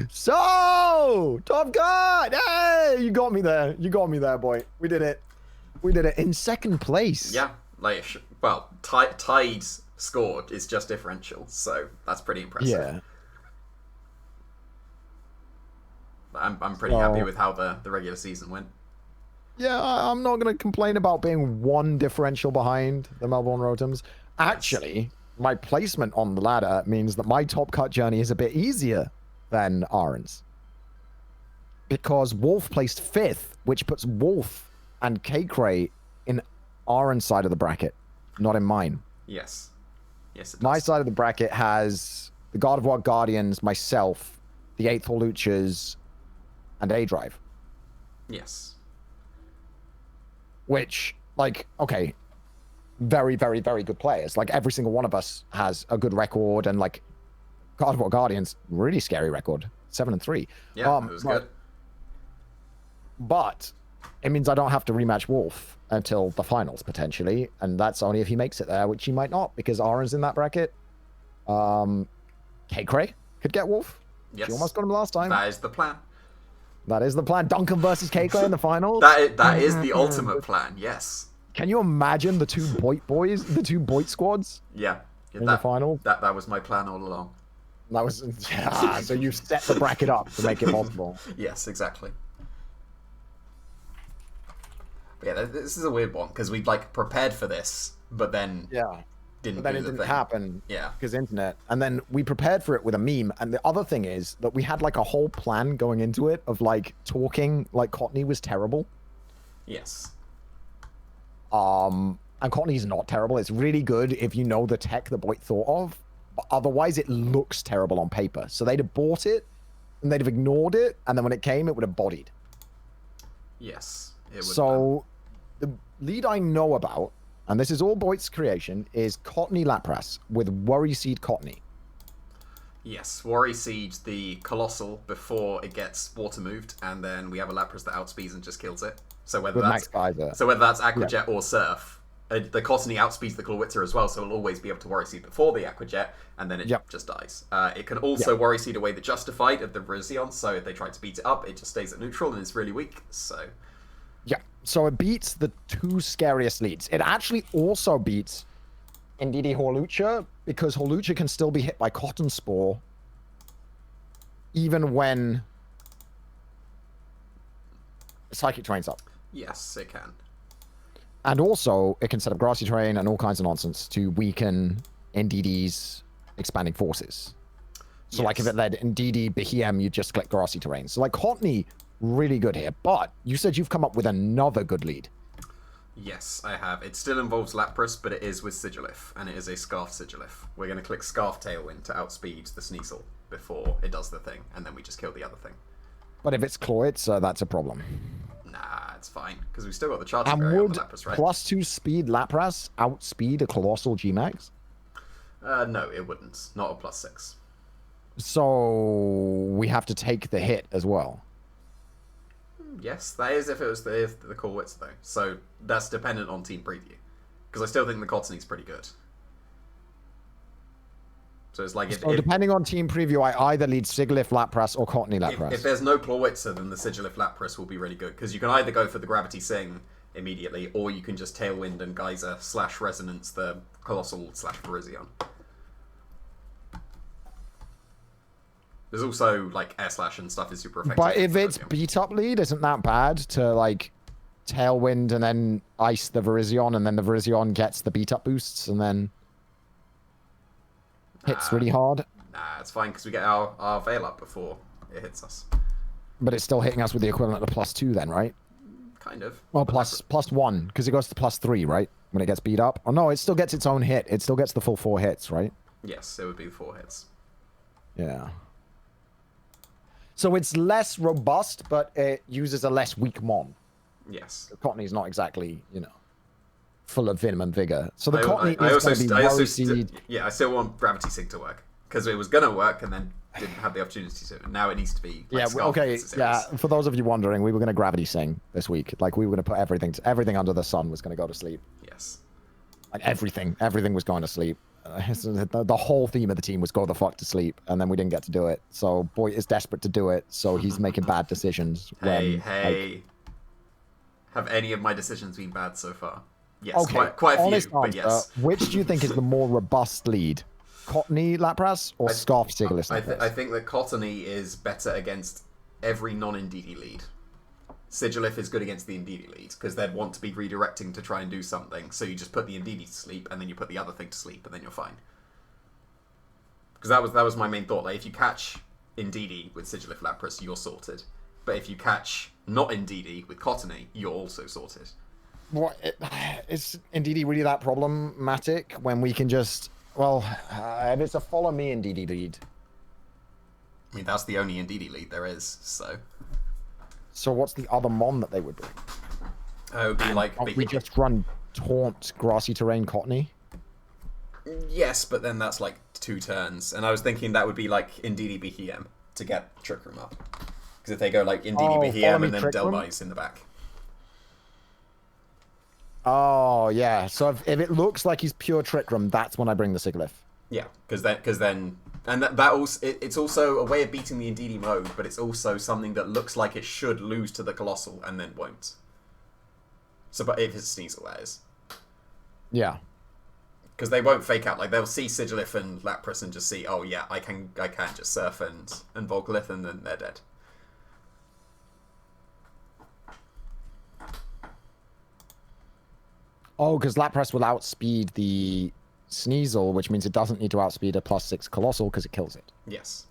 So, Top Gun! Hey, you got me there. You got me there, boy. We did it. We did it in second place. Yeah, like, well, tied scored is just differential, so that's pretty impressive. Yeah. I'm pretty happy with how the regular season went. Yeah, I'm not going to complain about being one differential behind the Melbourne Rotums. Actually, my placement on the ladder means that my top cut journey is a bit easier than Aaron's. Because Wolf placed 5th, which puts Wolf and K-Cray in Aaron's side of the bracket, not in mine. Yes. Yes, it does. My side of the bracket has the God of War Guardians, myself, the 8thHawluchas, and A-Drive. Yes. Which, like, okay, very, very, very good players. Like, every single one of us has a good record, and, like, God of War Guardians, really scary record, 7-3. Yeah, it was good. But it means I don't have to rematch Wolf until the finals, potentially, and that's only if he makes it there, which he might not, because Aaron's in that bracket. K-Cray could get Wolf. Yes. She almost got him last time. That is the plan. That is the plan. Duncan versus K-Cray in the finals. That is the ultimate plan, yes. Can you imagine the two Boyt boys, the two Boyt squads? Yeah. In the final? That was my plan all along. That was, yeah, so you set the bracket up to make it possible. Yes, exactly. Yeah, this is a weird one, because we'd, like, prepared for this, but then But then it didn't happen. Yeah. Because internet. And then we prepared for it with a meme. And the other thing is that we had like a whole plan going into it of like talking like Cottney was terrible. Yes. And Cottney's not terrible. It's really good if you know the tech that Boyt thought of. But otherwise it looks terrible on paper. So they'd have bought it and they'd have ignored it. And then when it came, it would have bodied. Yes. It would so the lead I know about, and this is all Boyt's creation, is Cottney Lapras with Worry Seed Cottney. Yes, Worry Seed the Colossal before it gets water moved, and then we have a Lapras that outspeeds and just kills it. So whether that's Aquajet or Surf, the Cottney outspeeds the Clawitzer as well, so it'll always be able to Worry Seed before the Aquajet, and then it just dies. It can also Worry Seed away the Justified of the Virizion, so if they try to beat it up, it just stays at neutral and is really weak, so... Yeah, so it beats the two scariest leads. It actually also beats The8thHawluchas, because Hawlucha can still be hit by Cotton Spore even when Psychic Terrain's up. Yes, it can. And also, it can set up Grassy Terrain and all kinds of nonsense to weaken NDD's expanding forces. So, like, if it led NDD Behem, you just click Grassy Terrain. So, like, Cottney... really good here, but you said you've come up with another good lead. Yes, I have. It still involves Lapras, but it is with Sigilif, and it is a Scarf Sigilif. We're going to click Scarf Tailwind to outspeed the Sneasel before it does the thing, and then we just kill the other thing. But if it's Clawitzer, that's a problem. Nah, it's fine, because we've still got the Charter And Barrier on would the Lapras, right? +2 speed Lapras outspeed a Colossal G-Max? No, it wouldn't. Not a +6. So we have to take the hit as well. Yes, that is if it was the Corwitz, though. So that's dependent on team preview. Because I still think the Cottney's pretty good. So it's like if depending on team preview, I either lead Sigilif Lapras or Cottney Lapras. If there's no Clawitzer, then the Sigilif Lapras will be really good. Because you can either go for the Gravity Sing immediately, or you can just Tailwind and Geyser / Resonance the Colossal / Virizion. There's also, like, Air Slash and stuff is super effective. But if it's beat-up lead, isn't that bad to, like, Tailwind and then Ice the Virizion, and then the Virizion gets the beat-up boosts, and then hits really hard? Nah, it's fine, because we get our Veil up before it hits us. But it's still hitting us with the equivalent of +2 then, right? Kind of. Well, +1, because it goes to +3, right? When it gets beat up. Oh, no, it still gets its own hit. It still gets the full 4 hits, right? Yes, it would be the 4 hits. Yeah. So it's less robust, but it uses a less weak mon. Yes. Cottney's not exactly, you know, full of venom and vigor. So the Cottney I still want Gravity Sig to work. Because it was going to work and then didn't have the opportunity to. Now it needs to be. Like, For those of you wondering, we were going to Gravity Sing this week. Like, we were going to put everything under the sun was going to go to sleep. Yes. Like, everything was going to sleep. the whole theme of the team was go the fuck to sleep, and then we didn't get to do it. So Boyt is desperate to do it, so he's making bad decisions. Hey. Have any of my decisions been bad so far? Yes, okay, quite a honest few, but answer, yes. Which do you think is the more robust lead? Cottony Lapras or Scarf Sigilus Lapras? I think that Cottony is better against every non-Indeedee lead. Sigilith is good against the Indeedee lead, because they'd want to be redirecting to try and do something, so you just put the Indeedee to sleep, and then you put the other thing to sleep, and then you're fine. Because that was my main thought. Like, if you catch Indeedee with Sigilith Lapras, you're sorted. But if you catch not Indeedee with Cottony, you're also sorted. What is Indeedee really that problematic when we can just... Well, if it's a follow me Indeedee lead. I mean, that's the only Indeedee lead there is, so... So what's the other mon that they would bring? It would be like... We just run Taunt, Grassy Terrain, Cottony? Yes, but then that's like 2 turns. And I was thinking that would be like Indeedee BTM to get Trick Room up. Because if they go like Indeedee BTM and then Delvice in the back. Oh, yeah. So if it looks like he's pure Trick Room, that's when I bring the Sigilith. Yeah, because then... And that also, it's also a way of beating the Indeedee mode, but it's also something that looks like it should lose to the Colossal and then won't. So, but if it's Sneasel, that is. Yeah. Because they won't fake out. Like, they'll see Sigilith and Lapras and just see, oh yeah, I can just Surf and Volcalith, and then they're dead. Oh, because Lapras will outspeed the Sneasel, which means it doesn't need to outspeed a +6 Colossal because it kills it. Yes.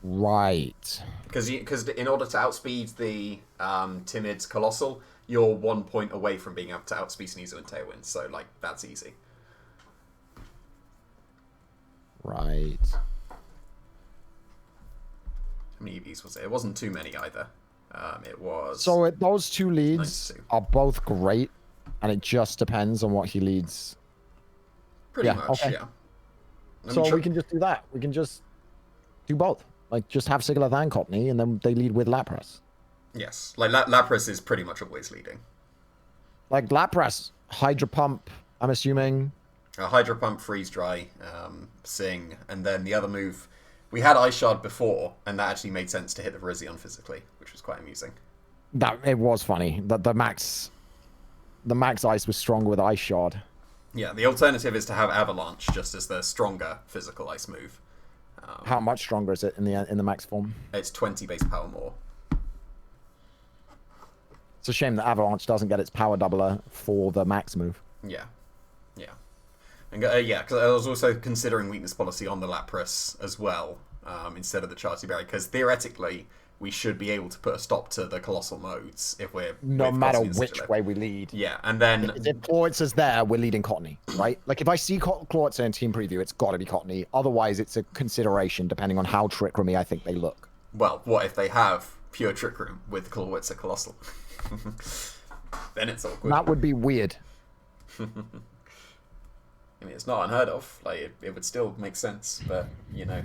Right. Because in order to outspeed the timid Colossal, you're 1 point away from being able to outspeed Sneasel and Tailwind, so like that's easy. Right. How many EVs was it? It wasn't too many either. It was... So those 2 leads 92. are both great, and it just depends on what he leads. Pretty much, yeah. So we can just do that. We can just do both. Like, just have Sigilith and Cottony, and then they lead with Lapras. Yes. Like, Lapras is pretty much always leading. Like, Lapras, Hydro Pump, I'm assuming. Hydro Pump, Freeze Dry, Sing, and then the other move... We had Ice Shard before, and that actually made sense to hit the Virizion physically, which was quite amusing. It was funny. The max ice was stronger with Ice Shard. Yeah, the alternative is to have Avalanche just as the stronger physical ice move. How much stronger is it in the max form? It's 20 base power more. It's a shame that Avalanche doesn't get its power doubler for the max move. Yeah. And yeah, because I was also considering weakness policy on the Lapras as well, instead of the Charity Berry, because theoretically we should be able to put a stop to the Colossal modes if we're... No matter which way we lead. Yeah, and then... If Clawitz is there, we're leading Cottony, right? Like, if I see Clawitz in team preview, it's got to be Cottony. Otherwise, it's a consideration depending on how Trick Roomy I think they look. Well, what if they have pure Trick Room with Clawitz at Colossal? Then it's awkward. That would be weird. I mean, it's not unheard of. Like, it would still make sense, but, you know...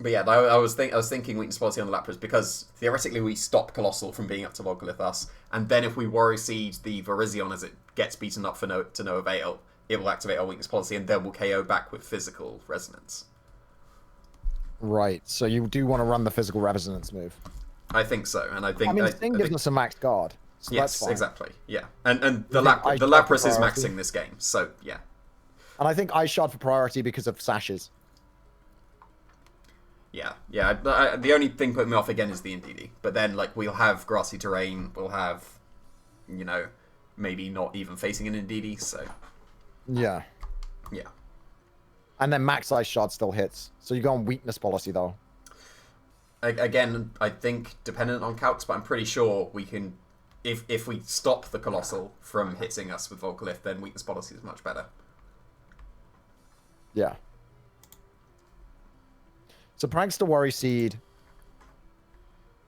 But yeah, I was thinking weakness policy on the Lapras because theoretically we stop Colossal from being up to Volcalith us, and then if we Worry Seed the Virizion as it gets beaten up to no avail, it will activate our weakness policy, and then we'll KO back with physical resonance. Right. So you do want to run the physical resonance move. I think so, and I think... I mean, Sting gives us a max guard. So yes, that's fine. Exactly. Yeah, and the Lapras is maxing this game, so yeah. And I think Ice Shard for priority because of Sashes. Yeah. The only thing putting me off again is the Indeedee. But then, like, we'll have Grassy Terrain, we'll have, you know, maybe not even facing an Indeedee, so... Yeah. And then Max Ice Shard still hits. So you go on weakness policy, though. Again, I think, dependent on calcs, but I'm pretty sure we can... If we stop the Colossal from hitting us with Volcalith, then weakness policy is much better. Yeah. So Prankster Worry Seed.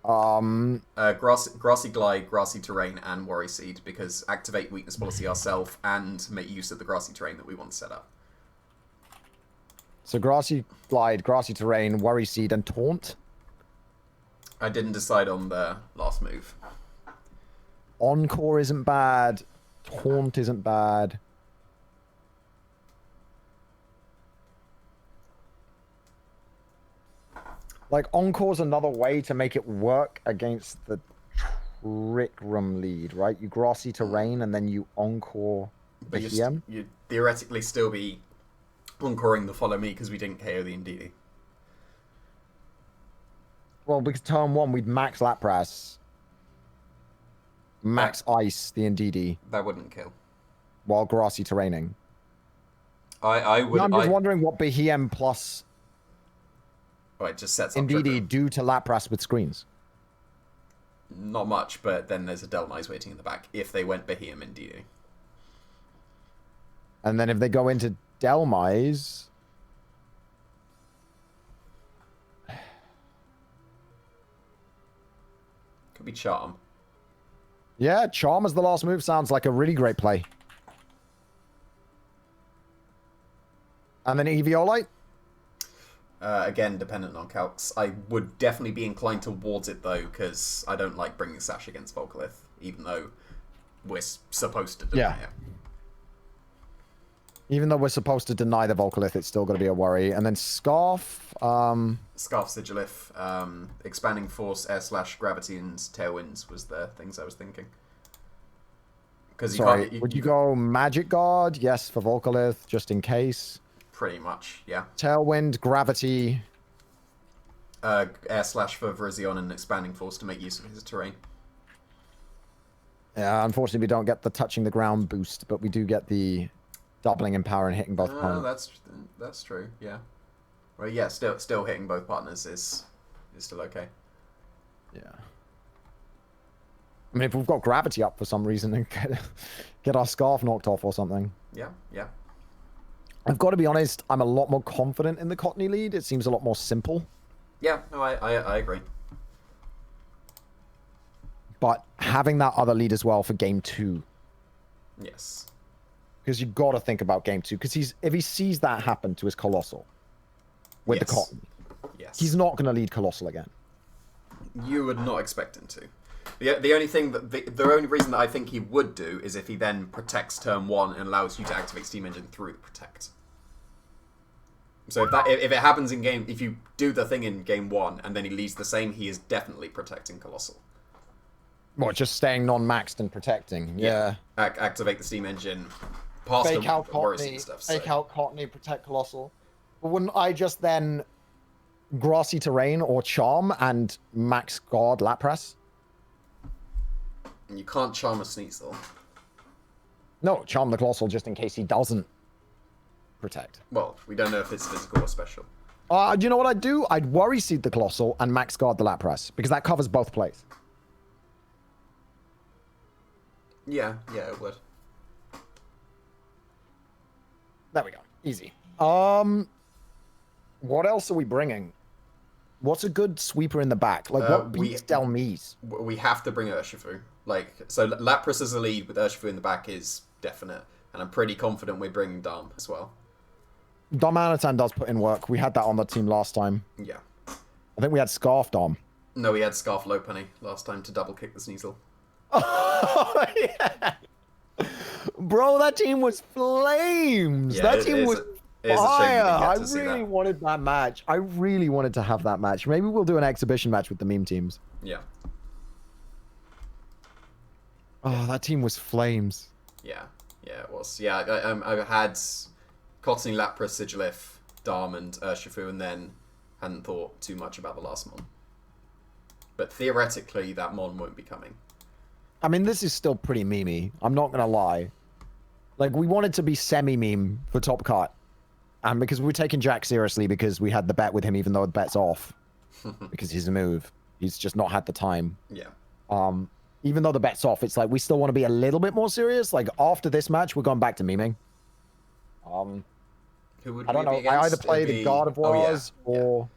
Grassy Glide, Grassy Terrain, and Worry Seed, because activate weakness policy ourselves and make use of the Grassy Terrain that we want to set up. So Grassy Glide, Grassy Terrain, Worry Seed, and Taunt? I didn't decide on the last move. Encore isn't bad. Taunt isn't bad. Like, Encore's another way to make it work against the Trick Room lead, right? You Grassy Terrain and then you Encore But Behem. you'd theoretically still be encoring the Follow Me because we didn't KO the Indeedee. Well, because turn 1, we'd max Lapras. Max Ice the Indeedee. That wouldn't kill. While Grassy Terraining. I would... No, I'm just wondering what Behem plus... Oh, it just sets up Indeedee do to Lapras with screens. Not much, but then there's a Delmise waiting in the back if they went Behem Indeedee. And then if they go into Delmise... Could be Charm. Yeah, Charm as the last move sounds like a really great play. And then Eviolite? Again, dependent on calcs. I would definitely be inclined towards it, though, because I don't like bringing Sash against Volcalith, even though we're supposed to deny it. Even though we're supposed to deny the Volcalith, it's still going to be a worry. And then Scarf. Scarf, Sigilif, Expanding Force, Air Slash, Gravity, and Tailwinds was the things I was thinking. Sorry, would you go Magic Guard? Yes, for Volcalith, just in case. Pretty much, yeah. Tailwind, Gravity. Air Slash for Virizion and Expanding Force to make use of his terrain. Yeah, unfortunately we don't get the touching the ground boost, but we do get the doubling in power and hitting both opponents. That's true, yeah. Well, yeah, still hitting both partners is still okay. Yeah. I mean, if we've got Gravity up for some reason and get our Scarf knocked off or something. Yeah, yeah. I've got to be honest, I'm a lot more confident in the Cottony lead. It seems a lot more simple. Yeah, no, I agree. But having that other lead as well for game 2. Yes. Because you've got to think about game 2. Because if he sees that happen to his Colossal with the Cottony, he's not going to lead Colossal again. You would not expect him to. The only thing the only reason that I think he would do is if he then protects turn 1 and allows you to activate Steam Engine through the protect. So if it happens in game, if you do the thing in game 1 and then he leaves the same, he is definitely protecting Colossal. What, just staying non-maxed and protecting? Yeah. Activate the Steam Engine, past fake out Cottony, Cottony, stuff. Fake out Cottony, protect Colossal. But wouldn't I just then Grassy Terrain or Charm and max guard Lapras? You can't Charm a Sneasel. No, Charm the Colossal just in case he doesn't protect. Well, we don't know if it's physical or special. Do you know what I'd do? I'd Worry Seed the Colossal and max guard the Lapras because that covers both plays. Yeah, it would. There we go. Easy. What else are we bringing? What's a good sweeper in the back? Like, what beats Delmise? We have to bring Urshifu. Like, so Lapras as a lead with Urshifu in the back is definite. And I'm pretty confident we're bringing Dom as well. Dom Anatan does put in work. We had that on the team last time. Yeah. I think we had Scarf Dom. No, we had Scarf Lopunny last time to double kick the Sneasel. Oh, yeah. Bro, that team was flames. Yeah, that team was fire. I really wanted that match. I really wanted to have that match. Maybe we'll do an exhibition match with the meme teams. Yeah. Oh, that team was flames. Yeah, it was. Yeah, I had Cottony, Lapras, Sigilif, Darm, and Urshifu, and then hadn't thought too much about the last Mon. But theoretically, that Mon won't be coming. I mean, this is still pretty memey. I'm not going to lie. Like, we wanted to be semi-meme for Top Cut. And because we were taking Jack seriously because we had the bet with him even though the bet's off. Because he's a move. He's just not had the time. Yeah. Even though the bet's off, it's like we still want to be a little bit more serious. Like, after this match, we're going back to memeing. Who would I don't know. I either play the Gardevoirs or...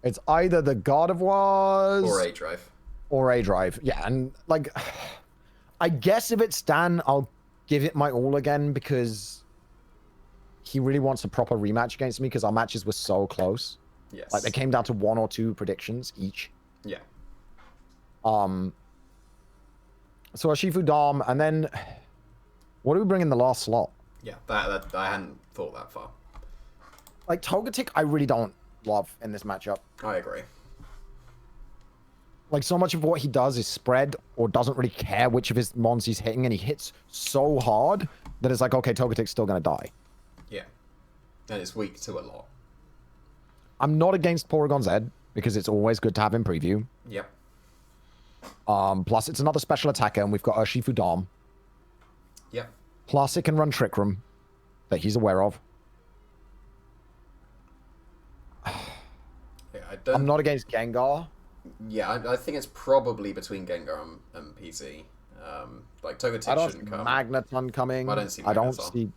It's either the Gardevoirs... Or A-Drive. Or A-Drive. Yeah, and, like... I guess if it's Dan, I'll give it my all again because he really wants a proper rematch against me because our matches were so close. Yes. Like, they came down to 1 or 2 predictions each. Yeah. So Urshifu Dom, and then what do we bring in the last slot? Yeah, that I hadn't thought that far. Like, Togetic, I really don't love in this matchup. I agree. Like, so much of what he does is spread or doesn't really care which of his mons he's hitting, and he hits so hard that it's like, okay, Togetic's still going to die. Yeah. And it's weak to a lot. I'm not against Porygon's Ed, because it's always good to have in preview. Yep. Plus, it's another special attacker, and we've got Urshifu Dom. Yep. Plus, it can run Trick Room that he's aware of. Yeah, I'm not against Gengar. Yeah, I think it's probably between Gengar and PZ. Like Togetic I don't shouldn't see come. Magneton coming. I don't see Magneton. I don't see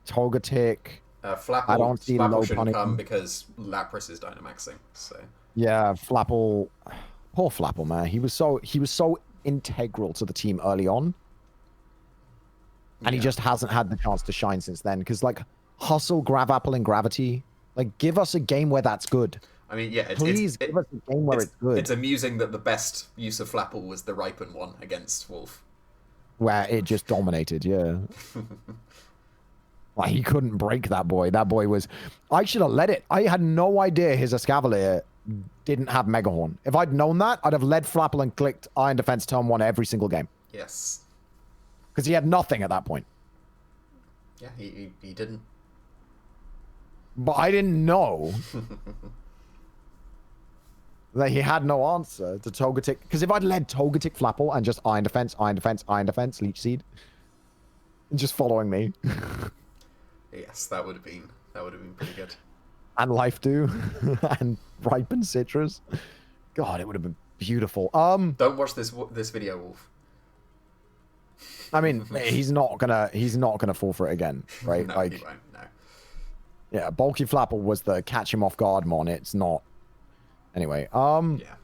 Togetic. Flapple, I don't see Flapple shouldn't Lopunny. come because Lapras is Dynamaxing. So yeah, Flapple. Poor Flapple, man. He was so integral to the team early on, and he just hasn't had the chance to shine since then. Because like Hustle, Gravapple, and Gravity, like give us a game where that's good. I mean, yeah, Please give us a game where it's good. It's amusing that the best use of Flapple was the Ripen one against Wolf. Where it just dominated, yeah. Like, he couldn't break that boy. That boy was... I should have let it. I had no idea his Escavalier didn't have Mega Horn. If I'd known that, I'd have led Flapple and clicked Iron Defense turn 1 every single game. Yes. Because he had nothing at that point. Yeah, he didn't. But I didn't know... that he had no answer to Togetic. Because if I'd led Togetic, Flapple, and just Iron Defense, Iron Defense, Iron Defense, Leech Seed, and just following me. Yes, that would have been pretty good. And Life Dew, and Ripen Citrus. God, it would have been beautiful. Don't watch this video, Wolf. I mean, he's not gonna fall for it again, right? No, like, he won't. No. Yeah, Bulky Flapple was the catch him off guard mon. It's not. Anyway, Yeah.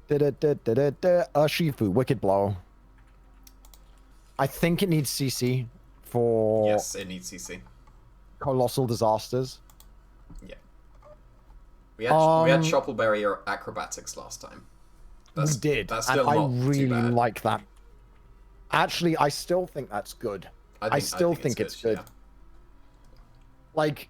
Urshifu, Wicked Blow. I think it needs CC for... Yes, it needs CC. Colossal Disasters. Yeah. We had Shoppleberry or Acrobatics last time. We did, That's still and not I really too bad. like that. Actually, I still think that's good. I still think it's good. Yeah. Like...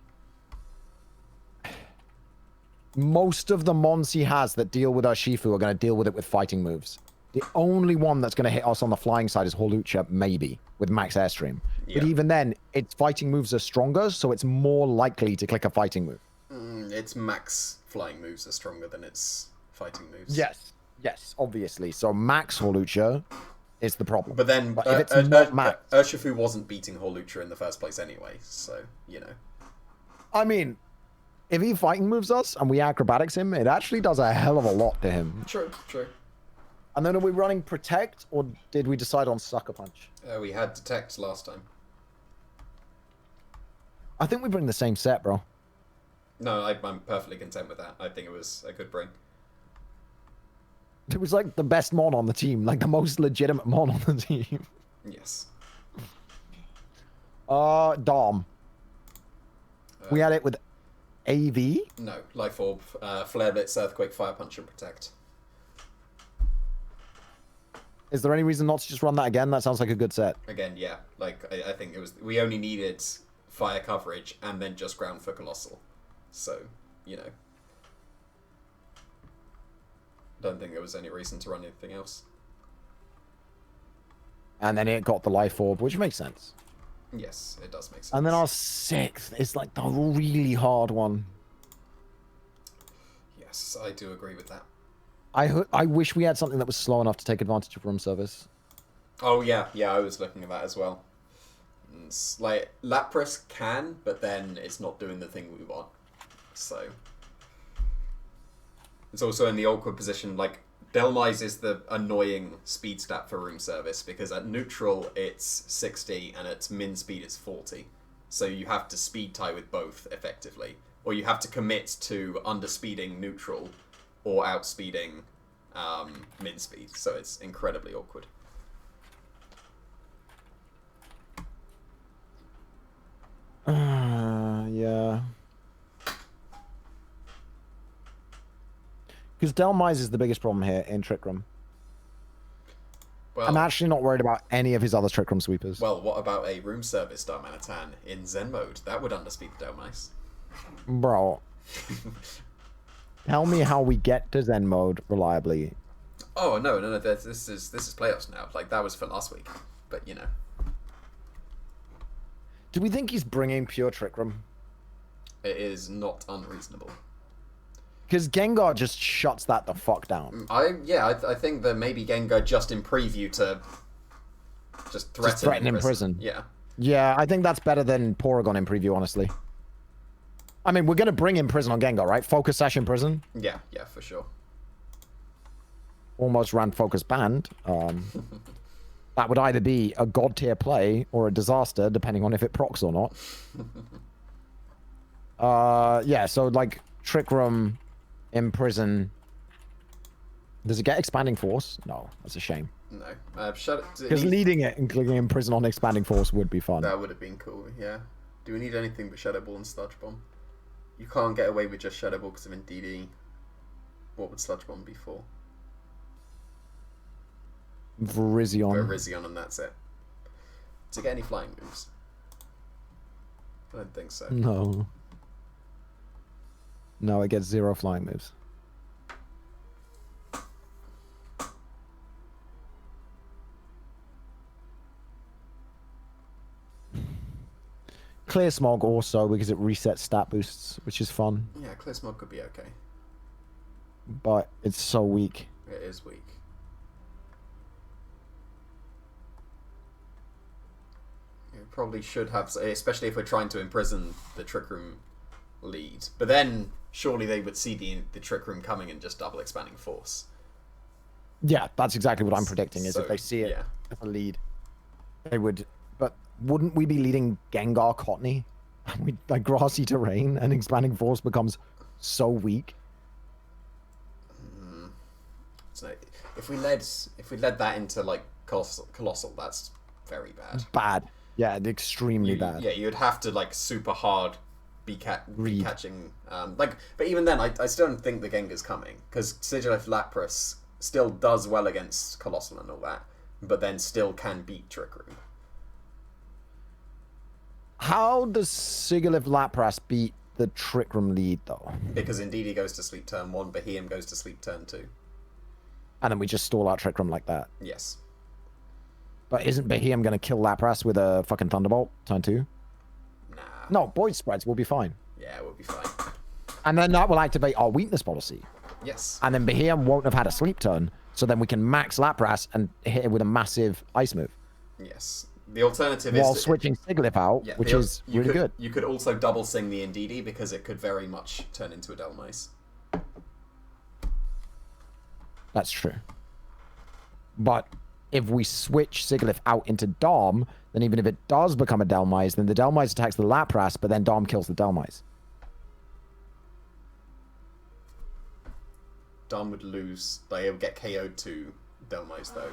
most of the mons he has that deal with Urshifu are going to deal with it with fighting moves. The only one that's going to hit us on the flying side is Hawlucha, maybe, with max airstream. Yeah. But even then, its fighting moves are stronger, so it's more likely to click a fighting move. Its max flying moves are stronger than its fighting moves. Yes, obviously. So max Hawlucha is the problem. But then, if it's not max... Urshifu wasn't beating Hawlucha in the first place anyway, so, you know. I mean... if he fighting moves us and we acrobatics him, it actually does a hell of a lot to him. True. And then are we running Protect, or did we decide on Sucker Punch? We had Detect last time. I think we bring the same set, bro. No, I'm perfectly content with that. I think it was a good bring. It was like the best mon on the team, like the most legitimate mon on the team. Yes. Dom. We had it with AV? No, Life Orb, Flare Blitz, Earthquake, Fire Punch, and Protect. Is there any reason not to just run that again? That sounds like a good set. Again, yeah. Like, I think it was... we only needed fire coverage and then just ground for Colossal. So, you know. Don't think there was any reason to run anything else. And then it got the Life Orb, which makes sense. Yes, it does make sense. And then our 6th is like the really hard one. Yes, I do agree with that. I wish we had something that was slow enough to take advantage of room service. Oh, yeah, I was looking at that as well. It's like, Lapras can, but then it's not doing the thing we want. So... it's also in the awkward position, like, Delmise is the annoying speed stat for room service, because at neutral it's 60 and at min speed it's 40. So you have to speed tie with both, effectively. Or you have to commit to underspeeding neutral or outspeeding min speed. So it's incredibly awkward. Yeah. Because Delmise is the biggest problem here in Trick Room. Well, I'm actually not worried about any of his other Trick Room sweepers. Well, what about a room service Darmanitan in Zen mode? That would underspeed the Delmise. Bro. Tell me how we get to Zen mode reliably. Oh no! This is playoffs now. Like that was for last week, but you know. Do we think he's bringing pure Trick Room? It is not unreasonable. Because Gengar just shuts that the fuck down. I think that maybe Gengar just in preview to just threaten in prison. Yeah. Yeah, I think that's better than Porygon in preview, honestly. I mean, we're going to bring in prison on Gengar, right? Focus Sash in prison. Yeah, for sure. Almost ran Focus Band. That would either be a god tier play or a disaster, depending on if it procs or not. Yeah, so like Trick Room in prison. Does it get Expanding Force? No, that's a shame. No. Because leading it and clicking in prison on Expanding Force would be fun. That would have been cool, yeah. Do we need anything but Shadow Ball and Sludge Bomb? You can't get away with just Shadow Ball because of DD. What would Sludge Bomb be for? Virizion. And that's it. To get any flying moves? I don't think so. No. No, it gets 0 flying moves. Clear Smog also, because it resets stat boosts, which is fun. Yeah, Clear Smog could be okay. But it's so weak. It is weak. It probably should have, especially if we're trying to imprison the Trick Room lead. But then, surely they would see the Trick Room coming and just double Expanding Force. Yeah, that's exactly what I'm predicting, is So, if they see it yeah. as a lead, they would... But wouldn't we be leading Gengar Cottony? We like grassy terrain and Expanding Force becomes so weak. So if we led that into like Colossal, that's very bad. Bad. Yeah, extremely bad. Yeah, you'd have to like super hard be catching. But even then, I still don't think the Gengar's coming because Sigilyph Lapras still does well against Colossal and all that, but then still can beat Trick Room. How does Sigilyph Lapras beat the Trick Room lead, though? Because indeed he goes to sleep turn 1, Beheeyem goes to sleep turn 2. And then we just stall out Trick Room like that. Yes. But isn't Beheeyem going to kill Lapras with a fucking Thunderbolt turn 2? Nah. No, Boyd spreads will be fine. Yeah, we'll be fine. And then that will activate our weakness policy. Yes. And then Beheeyem won't have had a sleep turn, so then we can max Lapras and hit him with a massive ice move. Yes. The alternative is... While switching Sigilyph out, which is really good. You could also double sing the Indeedee because it could very much turn into a Delmice. That's true. But if we switch Sigilyph out into Dom, then even if it does become a Delmice, then the Delmice attacks the Lapras, but then Dom kills the Delmice. Dom would lose. Like, it would get KO'd to Delmice, though.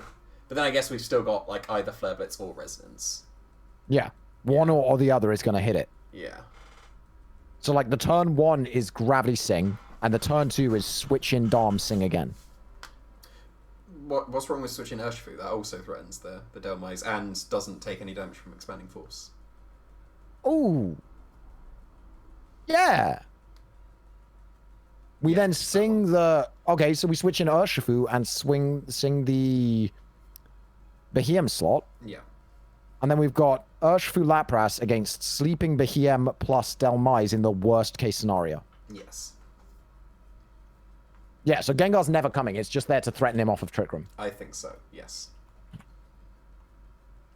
But then I guess we've still got like either Flare Blitz or Resonance. Yeah. One or the other is going to hit it. Yeah. So like the turn 1 is Gravity Sing, and the turn 2 is switch in Dom Sing again. What's wrong with switching Urshifu? That also threatens the Delmice and doesn't take any damage from Expanding Force. Ooh. Yeah. We then sing the... Okay, so we switch in Urshifu and sing the Beheeyem slot. Yeah. And then we've got Urshifu Lapras against Sleeping Beheeyem plus Delmice in the worst case scenario. Yes. Yeah, so Gengar's never coming. It's just there to threaten him off of Trick Room. I think so, yes.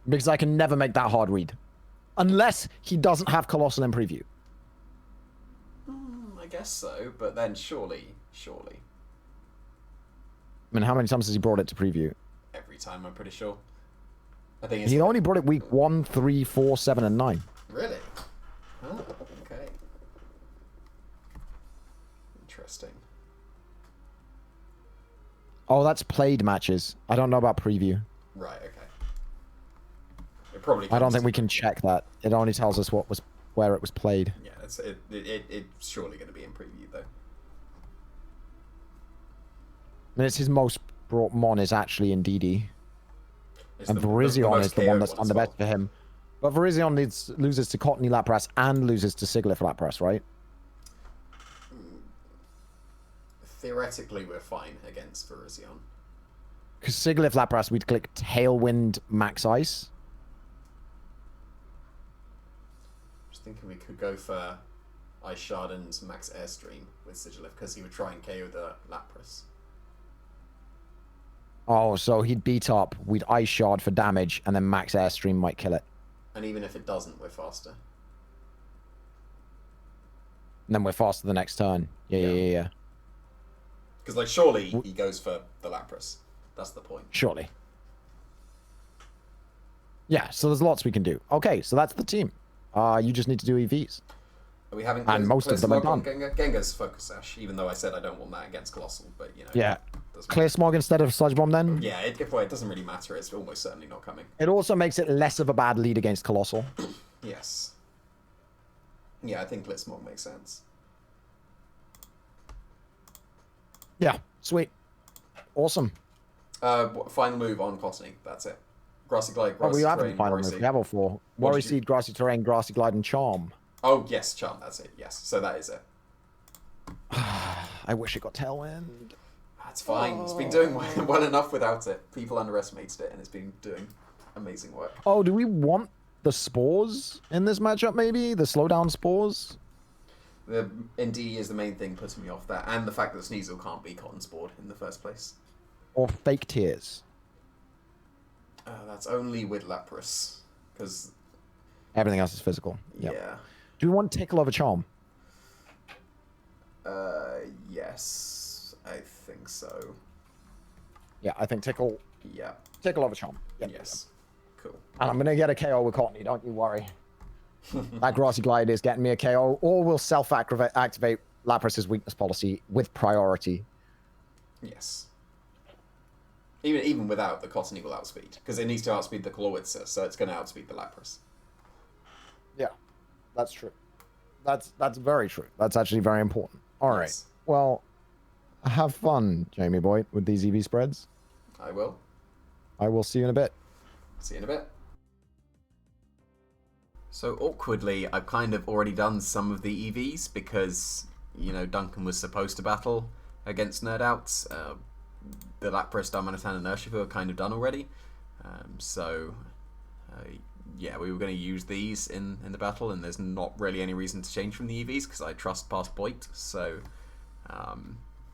Because I can never make that hard read. Unless he doesn't have Colossal in preview. I guess so, but then surely. I mean, how many times has he brought it to preview? Every time, I'm pretty sure. I think he only brought it week 1, 3, 4, 7, and 9. Really? Oh, okay. Interesting. Oh, that's played matches. I don't know about preview. Right, okay. It probably I don't think we can check that. It only tells us where it was played. Yeah, it's surely going to be in preview, though. I mean, it's his most brought Mon is actually in DD. And Virizion is the one that's done the best for him. But Virizion loses to Cottony Lapras and loses to Sigilyph Lapras, right? Theoretically, we're fine against Virizion. Because Sigilyph Lapras, we'd click Tailwind Max Ice. Just thinking we could go for Ice Shard and Max Airstream with Sigilyph because he would try and KO the Lapras. Oh, so he'd beat up, we'd Ice Shard for damage, and then Max Airstream might kill it. And even if it doesn't, we're faster. And then we're faster the next turn. Yeah. Because, like, surely he goes for the Lapras. That's the point. Surely. Yeah, so there's lots we can do. Okay, so that's the team. You just need to do EVs. Are we having and most of them are done. Gengar's Focus Sash, even though I said I don't want that against Colossal, but, you know. Yeah. Clear Smog instead of Sludge Bomb then? Yeah, it doesn't really matter. It's almost certainly not coming. It also makes it less of a bad lead against Colossal. Yes. Yeah, I think Clear Smog makes sense. Yeah, sweet. Awesome. Final move on Cottony. That's it. Grassy Glide, Grassy we have Terrain, a final move. We have all four. Worry Seed, Grassy Terrain, Grassy Glide, and Charm. Oh, yes, Charm. That's it. Yes. So that is it. I wish it got Tailwind. That's fine. It's been doing well enough without it. People underestimated it, and it's been doing amazing work. Oh, do we want the Spores in this matchup, maybe? The slowdown Spores? The ND is the main thing putting me off that, and the fact that Sneasel can't be Cotton Spored in the first place. Or Fake Tears? That's only with Lapras, because... Everything else is physical. Yep. Yeah. Do we want Tickle over Charm? Yes. I think so. Yeah, I think Tickle... Yeah. Tickle over Charm. Yep. Yes. Cool. And I'm going to get a KO with Cottony, don't you worry. That Grassy Glide is getting me a KO, or we'll self-activate Lapras's weakness policy with priority. Yes. Even without, the Cottony will outspeed, because it needs to outspeed the Clawitzer, so it's going to outspeed the Lapras. Yeah, that's true. That's very true. That's actually very important. All right. Yes. Well, have fun, Jamie Boyt, with these EV spreads. I will. I will see you in a bit. See you in a bit. So awkwardly, I've kind of already done some of the EVs because, you know, Duncan was supposed to battle against Nerd Outs. The Lapras, Darmanitan, and Urshifu are kind of done already. Yeah, we were going to use these in the battle, and there's not really any reason to change from the EVs because I trust past Boyt. So,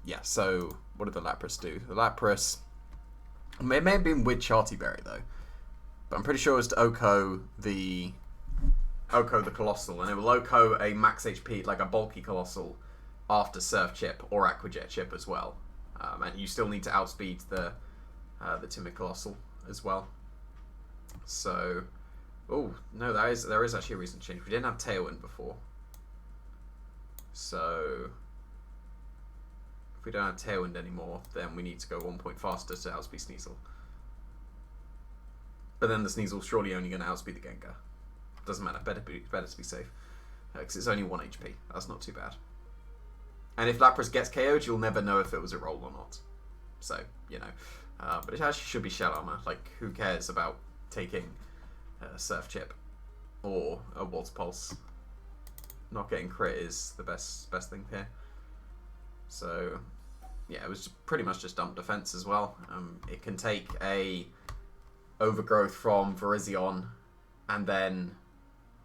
yeah, so what did the Lapras do? The Lapras... It may have been with Charty Berry, though. But I'm pretty sure it was to Oko the Colossal, and it will Oko a max HP, like a bulky Colossal, after Surf Chip or Aqua Jet Chip as well. And you still need to outspeed the Timid Colossal as well. So, oh no, there is actually a reason to change. We didn't have Tailwind before, so if we don't have Tailwind anymore, then we need to go 1 point faster to outspeed Sneasel. But then the Sneasel's surely only going to outspeed the Gengar. Doesn't matter. Better to be safe, because it's only 1 HP. That's not too bad. And if Lapras gets KO'd, you'll never know if it was a roll or not. So, you know. But it actually should be Shell Armor. Like, who cares about taking Surf Chip or a Water Pulse? Not getting crit is the best thing here. So, yeah, it was pretty much just dump defense as well. It can take a Overgrowth from Virizion and then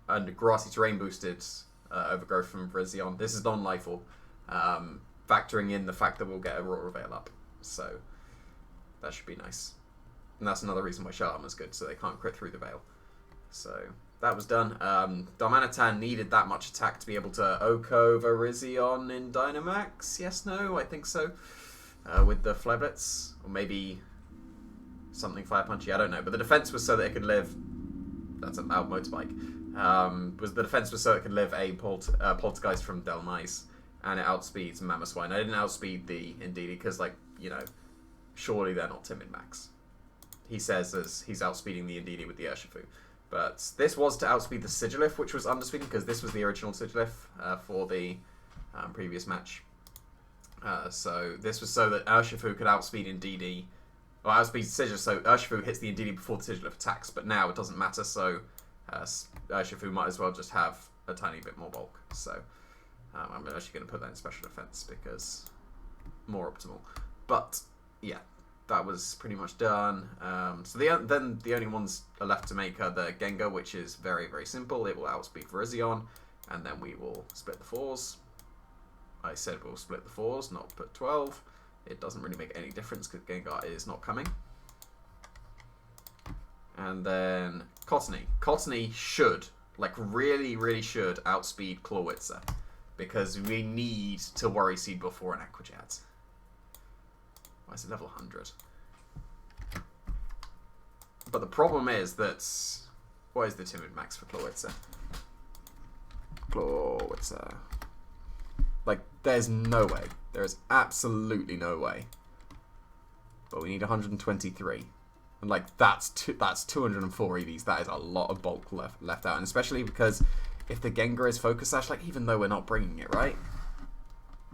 a Grassy Terrain boosted Overgrowth from Virizion. This is non-lethal. Factoring in the fact that we'll get Aurora Veil up, so that should be nice. And that's another reason why Shell Armor's good, so they can't crit through the Veil. So that was done. Darmanitan needed that much attack to be able to Oko Virizion in Dynamax. Yes, no, I think so. With the Flare Blitz, or maybe something Fire Punchy, I don't know. But the defense was so that it could live. That's a loud motorbike. The defense was so it could live a Poltergeist from Delmise. And it outspeeds Mamoswine. I didn't outspeed the Indeedee because, like, you know, surely they're not Timid Max. He says as he's outspeeding the Indeedee with the Urshifu. But this was to outspeed the Sigilyph, which was underspeeding because this was the original Sigilyph for the previous match. So this was so that Urshifu could outspeed Indeedee, or outspeed Sigilyph, so Urshifu hits the Indeedee before the Sigilyph attacks. But now it doesn't matter, so Urshifu might as well just have a tiny bit more bulk. So... I'm actually going to put that in special defense because more optimal. But yeah, that was pretty much done. So then the only ones are left to make are the Gengar, which is very, very simple. It will outspeed Virizion, and then we will split the 4s. I said we'll split the 4s, not put 12. It doesn't really make any difference because Gengar is not coming. And then Cottony. Cottony should, like really, really should outspeed Clawitzer, because we need to Worry Seed before an Aqua Jet. Why is it level 100? But the problem is that... What is the Timid Max for Clawitzer? Clawitzer. Like, there's no way. There is absolutely no way. But we need 123. And, like, that's 204 EVs. That is a lot of bulk left out. And especially because if the Gengar is Focus Sash, like, even though we're not bringing it, right?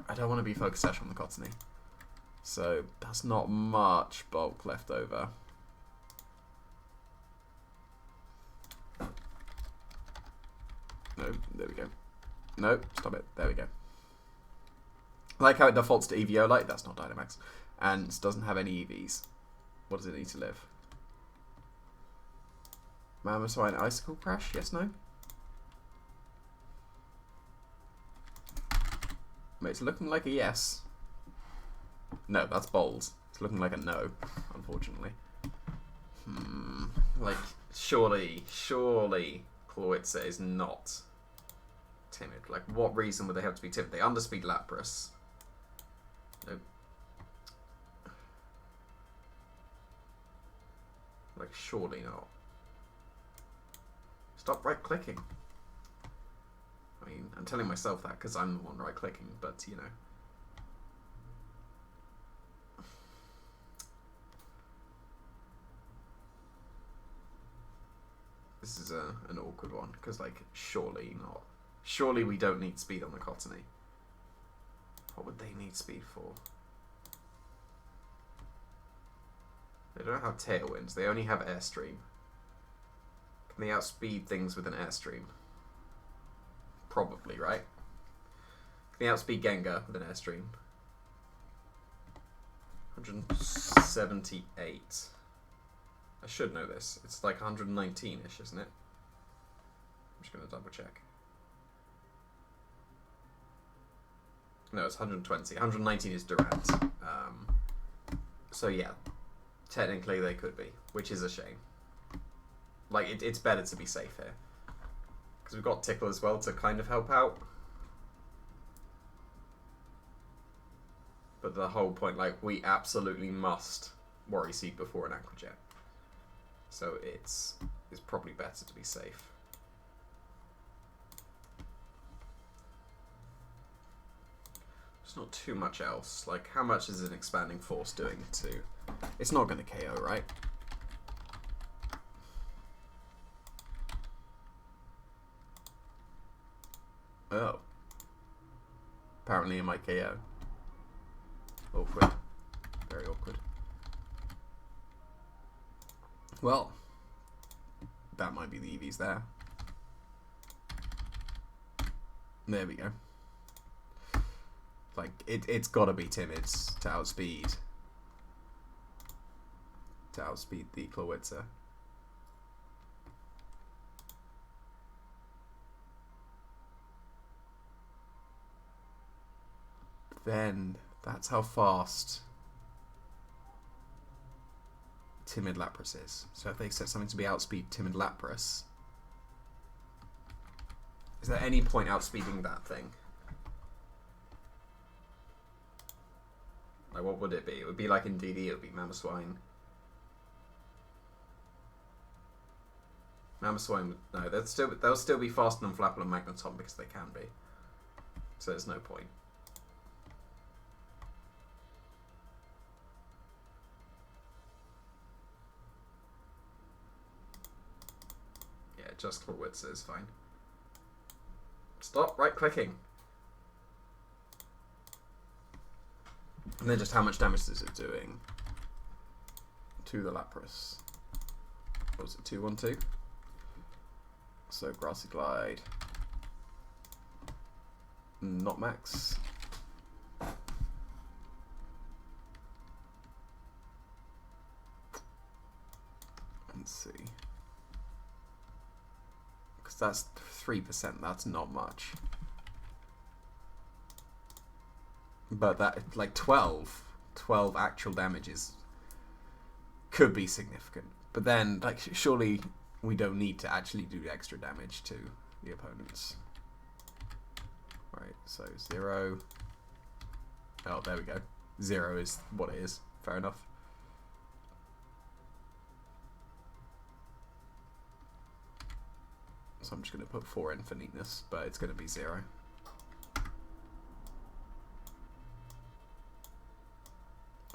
I don't want to be Focus Sash on the Cottony. So, that's not much bulk left over. No, there we go. No, stop it. There we go. I like how it defaults to Eviolite. That's not Dynamax. And it doesn't have any EVs. What does it need to live? Mamoswine Icicle Crash? Yes, no? Wait, it's looking like a yes. No, that's bold. It's looking like a no, unfortunately. Like, surely Clawitzer is not timid. Like, what reason would they have to be timid? They underspeed Lapras. Nope. Like, surely not. Stop right-clicking. I mean, I'm telling myself that because I'm the one right-clicking, but, you know. This is an awkward one, because, like, surely not. Surely we don't need speed on the Cottony. What would they need speed for? They don't have Tailwinds, they only have Airstream. Can they outspeed things with an Airstream? Probably, right? Can they outspeed Gengar with an Airstream? 178. I should know this. It's like 119-ish, isn't it? I'm just going to double check. No, it's 120. 119 is Durant. So yeah, technically they could be, which is a shame. Like, it's better to be safe here. Because we've got Tickle as well to kind of help out. But the whole point, like, we absolutely must Worry Seed before an Aqua Jet. So it's probably better to be safe. There's not too much else. Like, how much is an Expanding Force doing to... It's not going to KO, right? Oh. Apparently it might KO. Awkward. Very awkward. Well, that might be the EVs there. There we go. Like, it's got to be timid to outspeed. To outspeed the Clawitzer. Then, that's how fast Timid Lapras is. So if they set something to be outspeed Timid Lapras, is there any point outspeeding that thing? Like, what would it be? It would be like in DD, it would be Mamoswine. Mamoswine, no, they'll still be faster than Flapple and Magneton because they can be. So there's no point. Yeah, just Clawitzer is fine. Stop right-clicking. And then just how much damage is it doing to the Lapras? What was it, 212? So Grassy Glide. Not max. Let's see. Because that's 3%, that's not much. But that, like 12 actual damages could be significant. But then, like, surely we don't need to actually do extra damage to the opponents. Right, so 0. Oh, there we go. 0 is what it is. Fair enough. So I'm just going to put 4 in for neatness, but it's going to be 0.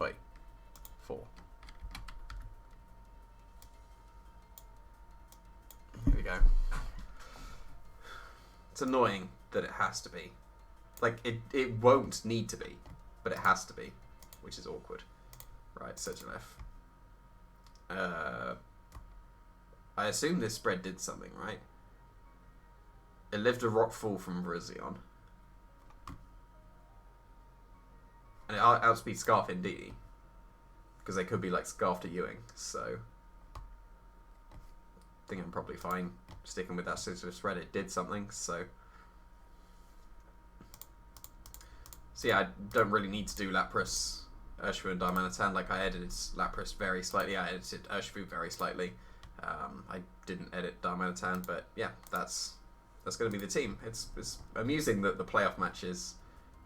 Wait. 4. Here we go. It's annoying that it has to be. Like, it won't need to be, but it has to be, which is awkward. Right, Surgeon F. I assume this spread did something, right? It lived a rock fall from Virizion. And it outspeeds Scarf indeed. Because they could be like Scarf to Ewing, so I think I'm probably fine sticking with that since this Reddit did something, so yeah, I don't really need to do Lapras, Urshifu and Darmanitan. Like, I edited Lapras very slightly, I edited Urshifu very slightly. I didn't edit Darmanitan, but yeah, that's going to be the team. It's amusing that the playoff matches,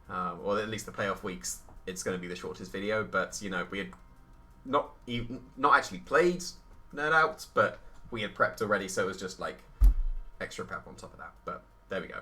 or at least the playoff weeks, it's going to be the shortest video. But you know, we had not actually played Nerd Out, but we had prepped already, so it was just like extra prep on top of that. But there we go.